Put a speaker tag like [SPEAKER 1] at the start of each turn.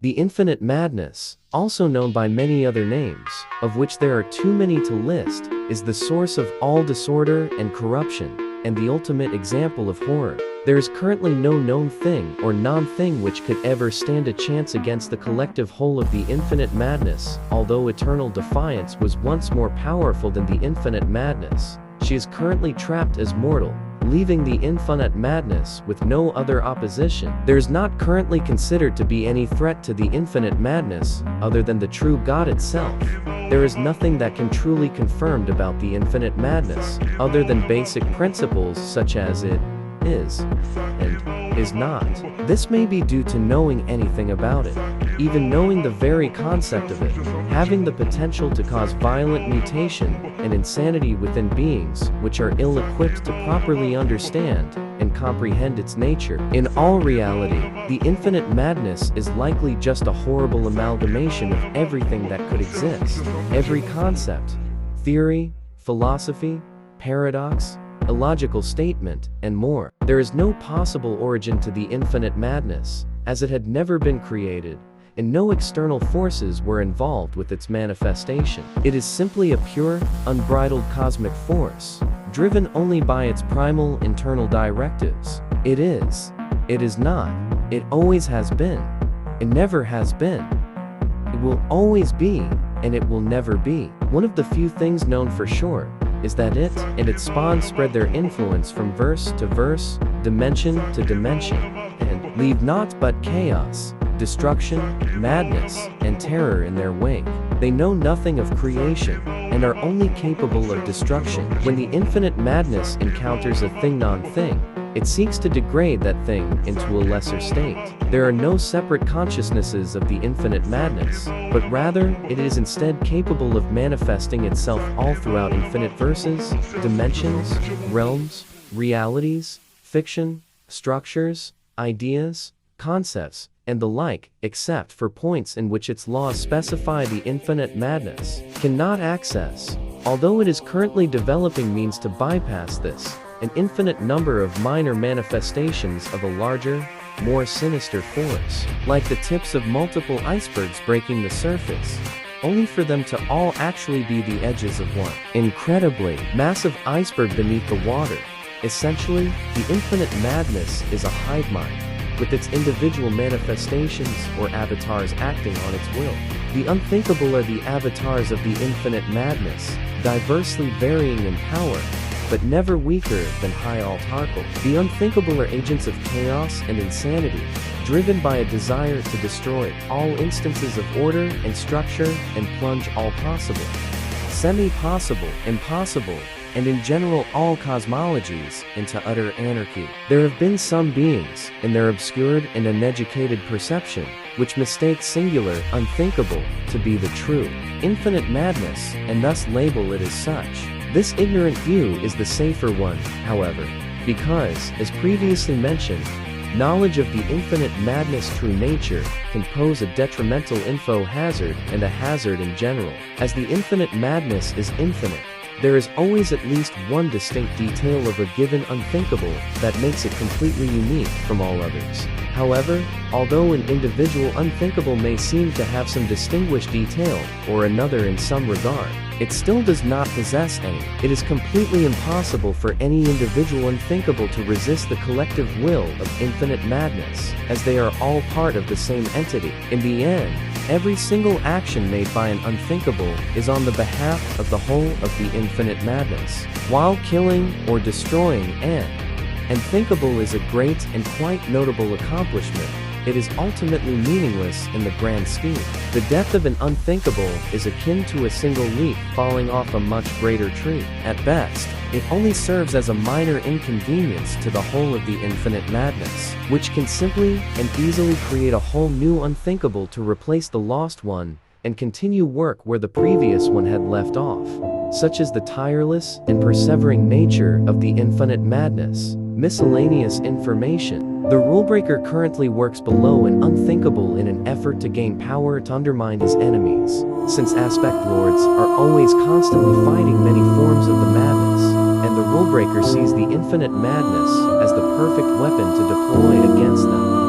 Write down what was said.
[SPEAKER 1] The infinite madness, also known by many other names, of which there are too many to list, is the source of all disorder and corruption, and the ultimate example of horror. There is currently no known thing or non-thing which could ever stand a chance against the collective whole of the infinite madness. Although eternal defiance was once more powerful than the infinite madness, she is currently trapped as mortal, leaving the infinite madness with no other opposition. There is not currently considered to be any threat to the infinite madness, other than the true God itself. There is nothing that can truly confirmed about the infinite madness, other than basic principles such as it is and is not. This may be due to knowing anything about it, even knowing the very concept of it, having the potential to cause violent mutation and insanity within beings which are ill-equipped to properly understand and comprehend its nature. In all reality, the infinite madness is likely just a horrible amalgamation of everything that could exist. Every concept, theory, philosophy, paradox, illogical statement, and more. There is no possible origin to the infinite madness, as it had never been created, and no external forces were involved with its manifestation. It is simply a pure, unbridled cosmic force, driven only by its primal internal directives. It is not, it always has been, it never has been, it will always be, and it will never be. One of the few things known for sure is that it and its spawn spread their influence from verse to verse, dimension to dimension, and leave naught but chaos, destruction, madness, and terror in their wake. They know nothing of creation, and are only capable of destruction. When the infinite madness encounters a thing non-thing, it seeks to degrade that thing into a lesser state. There are no separate consciousnesses of the infinite madness, but rather, it is instead capable of manifesting itself all throughout infinite verses, dimensions, realms, realities, fiction, structures, ideas, concepts, and the like, except for points in which its laws specify the infinite madness cannot access. Although it is currently developing means to bypass this, an infinite number of minor manifestations of a larger, more sinister force, like the tips of multiple icebergs breaking the surface, only for them to all actually be the edges of one incredibly massive iceberg beneath the water. Essentially, the infinite madness is a hive mind, with its individual manifestations or avatars acting on its will. The unthinkable are the avatars of the infinite madness, diversely varying in power, but never weaker than High-Altarkal. The unthinkable are agents of chaos and insanity, driven by a desire to destroy all instances of order and structure and plunge all possible, semi-possible, impossible, and in general all cosmologies into utter anarchy. There have been some beings, in their obscured and uneducated perception, which mistake singular, unthinkable, to be the true, infinite madness, and thus label it as such. This ignorant view is the safer one, however, because, as previously mentioned, knowledge of the infinite madness' true nature can pose a detrimental info hazard and a hazard in general. As the infinite madness is infinite, there is always at least one distinct detail of a given unthinkable that makes it completely unique from all others. However, although an individual unthinkable may seem to have some distinguished detail, or another in some regard, it still does not possess any. It is completely impossible for any individual unthinkable to resist the collective will of infinite madness, as they are all part of the same entity. In the end, every single action made by an unthinkable is on the behalf of the whole of the infinite madness. While killing or destroying an unthinkable is a great and quite notable accomplishment, it is ultimately meaningless in the grand scheme. The death of an unthinkable is akin to a single leaf falling off a much greater tree. At best, it only serves as a minor inconvenience to the whole of the infinite madness, which can simply and easily create a whole new unthinkable to replace the lost one and continue work where the previous one had left off. Such is the tireless and persevering nature of the infinite madness. Miscellaneous information. The rulebreaker currently works below an unthinkable in an effort to gain power to undermine his enemies, since aspect lords are always constantly fighting many forms of the madness, and the rulebreaker sees the infinite madness as the perfect weapon to deploy against them.